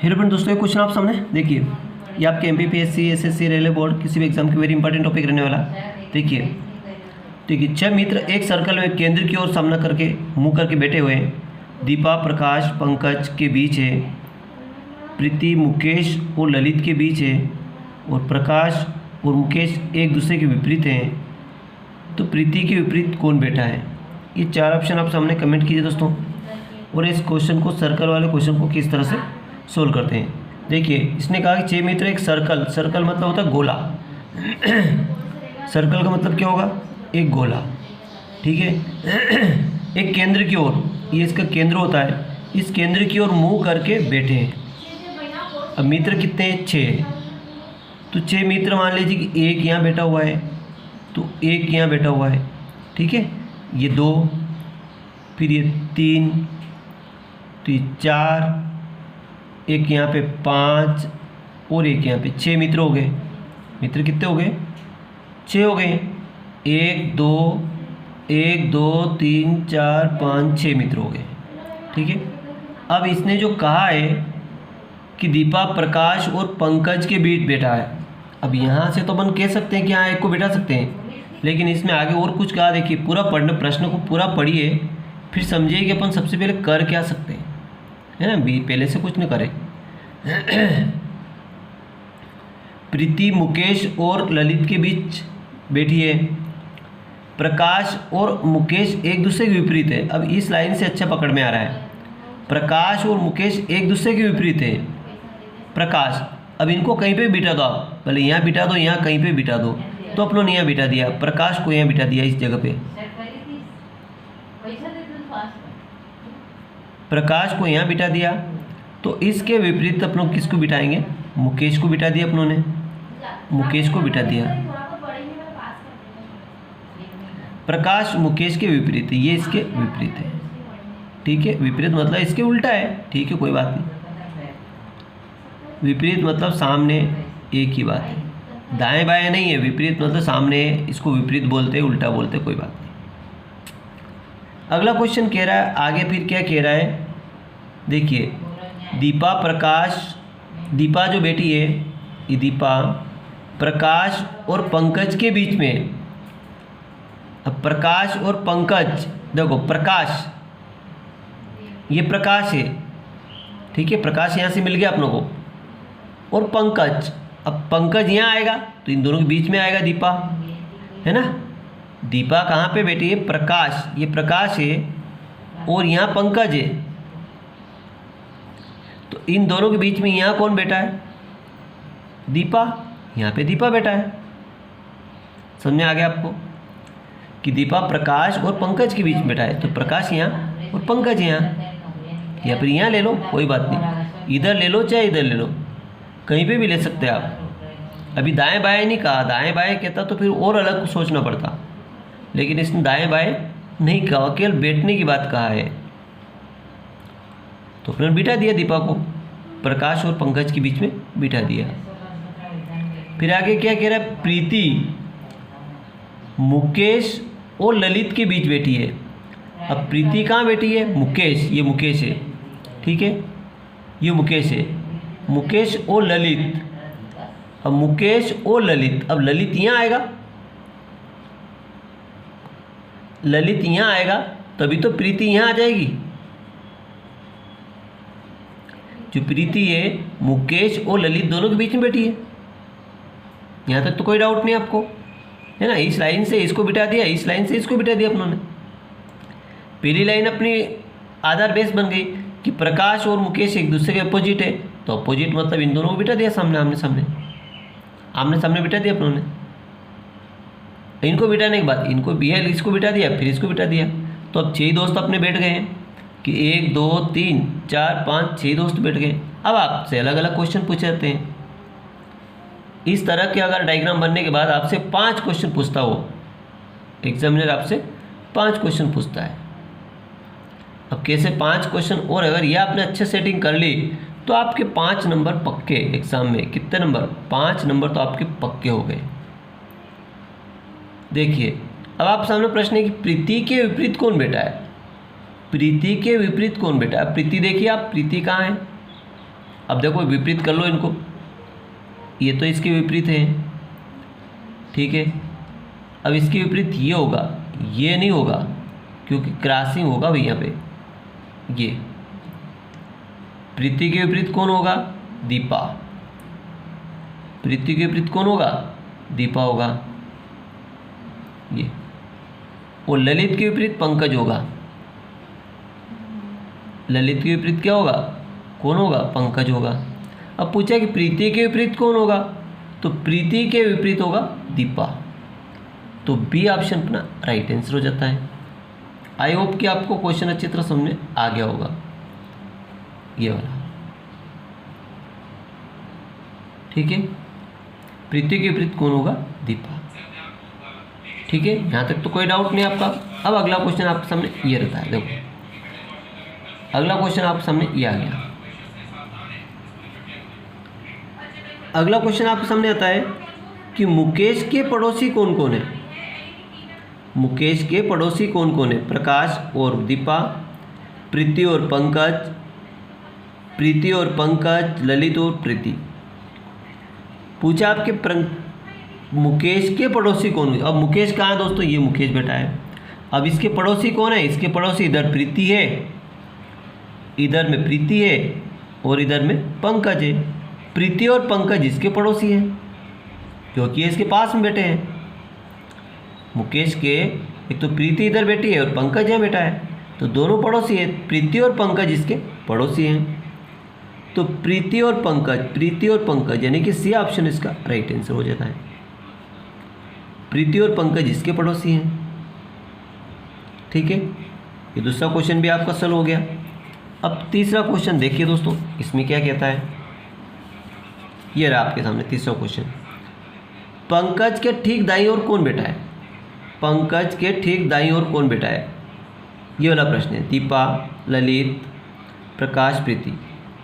Hello friend दोस्तों, question आप सामने देखिए। ये आपके एमपीपीएससी, एसएससी, रेलवे बोर्ड किसी भी एग्जाम की वेरी इंपॉर्टेंट टॉपिक रहने वाला। देखिए ठीक है, 6 मित्र एक सर्कल में केंद्र की ओर सामना करके मुंह करके बैठे हुए हैं। दीपा प्रकाश पंकज के बीच है, प्रीति मुकेश और ललित के बीच है, और प्रकाश और मुकेश एक दूसरे के विपरीत हैं। तो प्रीति के विपरीत कौन बैठा है? ये 4 ऑप्शन आप सामने कमेंट कीजिए दोस्तों, और इस क्वेश्चन को, सर्कल वाले क्वेश्चन को किस तरह से सोल्व करते हैं। देखिए इसने कहा कि 6 मित्र एक सर्कल, सर्कल मतलब होता है गोला। सर्कल का मतलब क्या होगा? एक गोला, ठीक है। एक केंद्र की ओर, ये इसका केंद्र होता है, इस केंद्र की ओर मुंह करके बैठे हैं। अब मित्र कितने हैं? 6। तो 6 मित्र मान लीजिए कि एक यहाँ बैठा हुआ है, तो एक यहाँ बैठा हुआ है, ठीक है। ये 2, फिर ये 3, तो ये 4, एक यहाँ पे 5 और एक यहाँ पे 6 मित्र हो गए। मित्र कितने हो गए? 6 हो गए। 1 2 3 4 5 6 मित्र हो गए, ठीक है। अब इसने जो कहा है कि दीपा प्रकाश और पंकज के बीच बैठा है। अब यहाँ से तो अपन कह सकते हैं कि हाँ एक को बैठा सकते हैं, लेकिन इसमें आगे और कुछ कहा। देखिए पूरा पढ़ने, प्रश्न को पूरा पढ़िए, फिर समझिए कि अपन सबसे पहले कर क्या सकते हैं, है ना। पहले से कुछ न करें। प्रीति मुकेश और ललित के बीच बैठी है। प्रकाश और मुकेश एक दूसरे के विपरीत है। अब इस लाइन से अच्छा पकड़ में आ रहा है। प्रकाश और मुकेश एक दूसरे के विपरीत है। प्रकाश, अब इनको कहीं पे बिठा दो आप, भले यहाँ बिठा दो, यहाँ कहीं पे बिठा दो। तो अपनों ने यहाँ बिठा दिया, प्रकाश को यहाँ बिठा दिया इस जगह पे। प्रकाश को यहाँ बिठा दिया, तो इसके विपरीत अपनों किसको बिठाएंगे? मुकेश को बिठा दिया अपनों ने, मुकेश को बिठा दिया। प्रकाश मुकेश के विपरीत है, ये इसके विपरीत है, ठीक है। विपरीत मतलब इसके उल्टा है, ठीक है, कोई बात नहीं। विपरीत मतलब सामने, एक ही बात है, दाएं बाएं नहीं है। विपरीत मतलब सामने, इसको विपरीत बोलते हैं, उल्टा बोलते हैं, कोई बात नहीं। अगला क्वेश्चन कह रहा है आगे, फिर क्या कह रहा है? देखिए दीपा प्रकाश, दीपा जो बेटी है, ये दीपा प्रकाश और पंकज के बीच में। अब प्रकाश और पंकज, देखो प्रकाश, ये प्रकाश है, ठीक है। प्रकाश यहाँ से मिल गया अपनों को, और पंकज, अब पंकज यहाँ आएगा तो इन दोनों के बीच में आएगा दीपा, है ना। दीपा कहाँ पे बैठी है? प्रकाश, ये प्रकाश है और यहाँ पंकज है, तो इन दोनों के बीच में यहाँ कौन बैठा है? दीपा। यहाँ पे दीपा बैठा है। समझ में आ गया आपको कि दीपा प्रकाश और पंकज के बीच में बैठा है। तो प्रकाश यहाँ और पंकज यहाँ, या फिर यहाँ ले लो, कोई बात नहीं। इधर ले लो चाहे इधर ले लो, कहीं पे भी ले सकते हैं आप। अभी दाएं बाएं नहीं कहा, दाएं बाएं कहता तो फिर और अलग सोचना पड़ता, लेकिन इसने दाएं बाएं नहीं कहा, केवल बैठने की बात कहा है। तो फिर बिठा दिया दीपा को, प्रकाश और पंकज के बीच में बिठा दिया। फिर आगे क्या कह रहा है? प्रीति मुकेश और ललित के बीच बैठी है। अब प्रीति कहाँ बैठी है? मुकेश, ये मुकेश है, ठीक है, ये मुकेश है। मुकेश और ललित, अब मुकेश और ललित, अब ललित यहाँ आएगा, ललित यहाँ आएगा तभी तो प्रीति यहाँ आ जाएगी। जो प्रीति है मुकेश और ललित दोनों के बीच में बैठी है। यहाँ तक तो कोई डाउट नहीं आपको, है ना। इस लाइन से इसको बिठा दिया, इस लाइन से इसको बिठा दिया अपनों ने। पहली लाइन अपनी आधार बेस बन गई कि प्रकाश और मुकेश एक दूसरे के अपोजिट है, तो अपोजिट मतलब इन दोनों को बिठा दिया सामने, आमने सामने, आमने सामने बिठा दिया अपनों ने। इनको बिठाने के बाद इनको भी है, इसको बिठा दिया, फिर इसको बिठा दिया। तो अब 6 दोस्त अपने बैठ गए हैं कि 1 2 3 4 5 6 दोस्त बैठ गए। अब आपसे अलग अलग क्वेश्चन पूछे जाते हैं। इस तरह के अगर डायग्राम बनने के बाद आपसे 5 क्वेश्चन पूछता हो एग्जामिनर, आपसे 5 क्वेश्चन पूछता है। अब कैसे 5 क्वेश्चन, और अगर ये आपने अच्छे सेटिंग कर ली तो आपके 5 नंबर पक्के एग्जाम में। कितने नंबर? 5 नंबर तो आपके पक्के हो गए। देखिए अब आप सामने प्रश्न है कि प्रीति के विपरीत कौन बैठा है? प्रीति के विपरीत कौन बेटा? प्रीति देखिए आप, प्रीति कहाँ है? अब देखो विपरीत कर लो इनको, ये तो इसके विपरीत है, ठीक है। अब इसके विपरीत ये होगा, ये नहीं होगा क्योंकि क्रॉसिंग होगा भाई यहाँ पे। ये प्रीति के विपरीत कौन होगा? दीपा। प्रीति के विपरीत कौन होगा? दीपा होगा ये। और ललित के विपरीत पंकज होगा। ललित के विपरीत क्या होगा? कौन होगा? पंकज होगा। अब पूछा कि प्रीति के विपरीत कौन होगा, तो प्रीति के विपरीत होगा दीपा। तो बी ऑप्शन अपना राइट आंसर हो जाता है। आई होप कि आपको क्वेश्चन अच्छी तरह समझ में आ गया होगा, ये वाला, ठीक है। प्रीति के विपरीत कौन होगा? दीपा, ठीक है। यहाँ तक तो कोई डाउट नहीं आपका। अब अगला क्वेश्चन आपके सामने ये रहता है, देखो अगला क्वेश्चन आपके सामने ये आ गया। अगला क्वेश्चन आपके सामने आता है कि मुकेश के पड़ोसी कौन कौन है? मुकेश के पड़ोसी कौन कौन है? प्रकाश और दीपा, प्रीति और पंकज, प्रीति और पंकज, ललित और प्रीति। पूछा आपके मुकेश के पड़ोसी कौन है। अब मुकेश कहाँ है दोस्तों? ये मुकेश बैठा है। अब इसके पड़ोसी कौन है? इसके पड़ोसी इधर प्रीति है, इधर में प्रीति है और इधर में पंकज है। प्रीति और पंकज इसके पड़ोसी हैं क्योंकि ये इसके पास में बैठे हैं। मुकेश के एक तो प्रीति इधर बैठी है और पंकज यहाँ बैठा है, तो दोनों पड़ोसी है। प्रीति और पंकज इसके पड़ोसी हैं। तो प्रीति और पंकज यानी कि सी ऑप्शन इसका राइट आंसर हो जाता है। प्रीति और पंकज इसके पड़ोसी हैं, ठीक है। ये दूसरा क्वेश्चन भी आपका सॉल्व हो गया। अब तीसरा क्वेश्चन देखिए दोस्तों, इसमें क्या कहता है, ये रहा आपके सामने तीसरा क्वेश्चन। पंकज के ठीक दाईं ओर कौन बैठा है? पंकज के ठीक दाईं ओर कौन बैठा है, ये वाला प्रश्न है। दीपा, ललित, प्रकाश, प्रीति।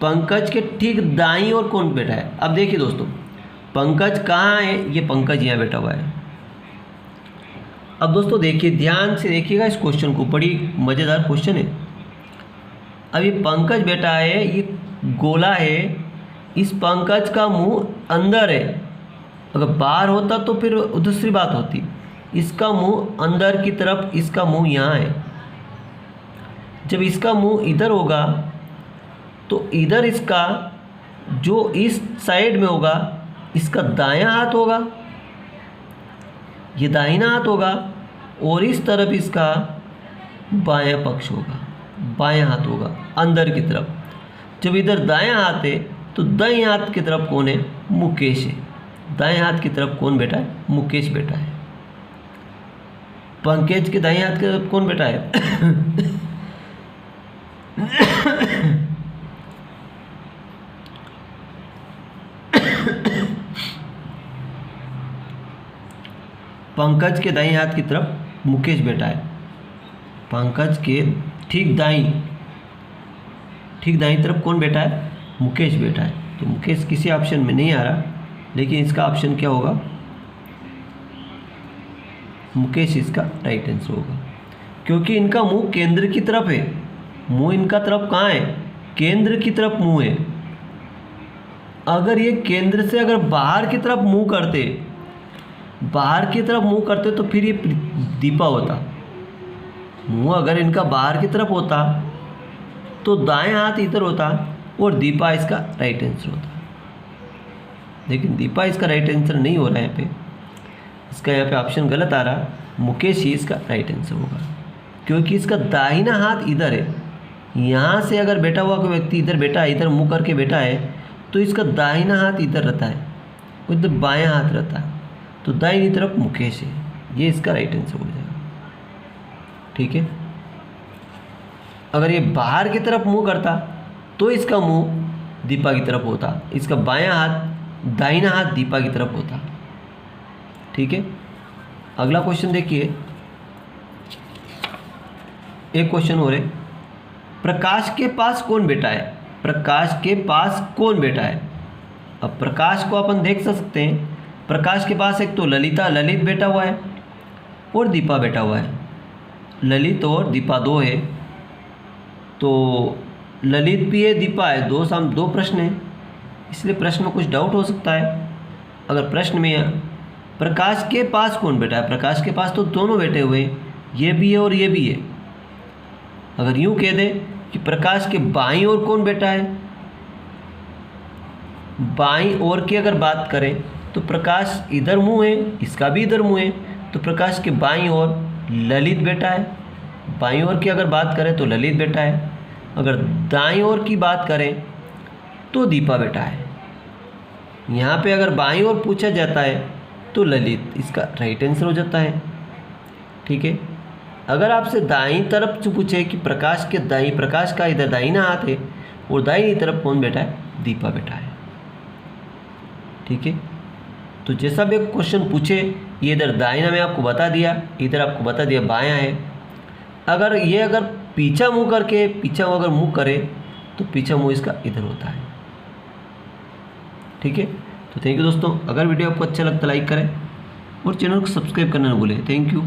पंकज के ठीक दाईं ओर कौन बैठा है? अब देखिए दोस्तों, पंकज कहाँ है? ये पंकज यहाँ बैठा हुआ है। अब दोस्तों देखिए, ध्यान से देखिएगा इस क्वेश्चन को, बड़ी मज़ेदार क्वेश्चन है। अब ये पंकज बैठा है, ये गोला है, इस पंकज का मुंह अंदर है। अगर बाहर होता तो फिर दूसरी बात होती। इसका मुंह अंदर की तरफ, इसका मुंह यहाँ है। जब इसका मुंह इधर होगा तो इधर इसका जो इस साइड में होगा, इसका दायां हाथ होगा, ये दाहिना हाथ होगा, और इस तरफ इसका बायां पक्ष होगा, बायां हाथ होगा अंदर की तरफ। जब इधर दायां हाथ है तो दाएं हाथ की तरफ कौन है? मुकेश है। दाएं हाथ की तरफ कौन बैठा है? मुकेश बैठा है। पंकज के दाएं हाथ की तरफ कौन बैठा है? पंकज के दाएं हाथ की तरफ मुकेश बैठा है। पंकज के ठीक दाईं तरफ कौन बैठा है? मुकेश बैठा है। तो मुकेश किसी ऑप्शन में नहीं आ रहा, लेकिन इसका ऑप्शन क्या होगा? मुकेश इसका राइट आंसर होगा, क्योंकि इनका मुंह केंद्र की तरफ है। मुंह इनका तरफ कहाँ है? केंद्र की तरफ मुंह है। अगर ये केंद्र से अगर बाहर की तरफ मुंह करते तो फिर ये दीपा होता। मुंह अगर इनका बाहर की तरफ होता तो दाएं हाथ इधर होता और दीपा इसका राइट आंसर होता। लेकिन दीपा इसका राइट आंसर नहीं हो रहा है यहाँ पे, इसका यहाँ पे ऑप्शन गलत आ रहा। मुकेश ही इसका राइट आंसर होगा, क्योंकि इसका दाहिना हाथ इधर है। यहाँ से अगर बैठा हुआ कोई व्यक्ति इधर बैठा है, इधर मुँह करके बैठा है, तो इसका दाहिना हाथ इधर रहता है, इधर बायां हाथ रहता है। तो दाहिनी तरफ मुकेश है, ये इसका राइट आंसर हो जाएगा, ठीक है। अगर ये बाहर की तरफ मुंह करता तो इसका मुंह दीपा की तरफ होता, इसका बायां हाथ दाहिना हाथ दीपा की तरफ होता, ठीक है। अगला क्वेश्चन देखिए, एक क्वेश्चन और है। प्रकाश के पास कौन बैठा है? प्रकाश के पास कौन बैठा है? अब प्रकाश को अपन देख सकते हैं। प्रकाश के पास एक तो ललित बैठा हुआ है और दीपा बैठा हुआ है। ललित और दीपा दो है, तो ललित भी है, दीपा है, दो प्रश्न हैं। इसलिए प्रश्न में कुछ डाउट हो सकता है। अगर प्रश्न में प्रकाश के पास कौन बैठा है, प्रकाश के पास तो दोनों बैठे हुए हैं, ये भी है और ये भी है। अगर यूं कह दे कि प्रकाश के बाईं ओर कौन बैठा है, बाईं ओर की अगर बात करें तो प्रकाश इधर मुंह है, इसका भी इधर मुंह है, तो प्रकाश के बाईं ओर ललित बैठा है। बाईं ओर की अगर बात करें तो ललित बैठा है। अगर दाईं ओर की बात करें तो दीपा बैठा है। यहाँ पे अगर बाईं ओर पूछा जाता है तो ललित इसका राइट आंसर हो जाता है। ठीक है। अगर आपसे दाईं तरफ से पूछे कि प्रकाश का इधर दाहिना हाथ है और दाहिनी तरफ कौन बैठा है, दीपा बैठा है। ठीक है। तो जैसा भी क्वेश्चन पूछे, ये इधर दाहिना में आपको बता दिया, इधर आपको बता दिया बायां है। अगर पीछा मुंह अगर मुंह करे तो पीछा मुंह इसका इधर होता है। ठीक है। तो थैंक यू दोस्तों। अगर वीडियो आपको अच्छा लगता है लाइक करें और चैनल को सब्सक्राइब करना ना भूलें। Thank you.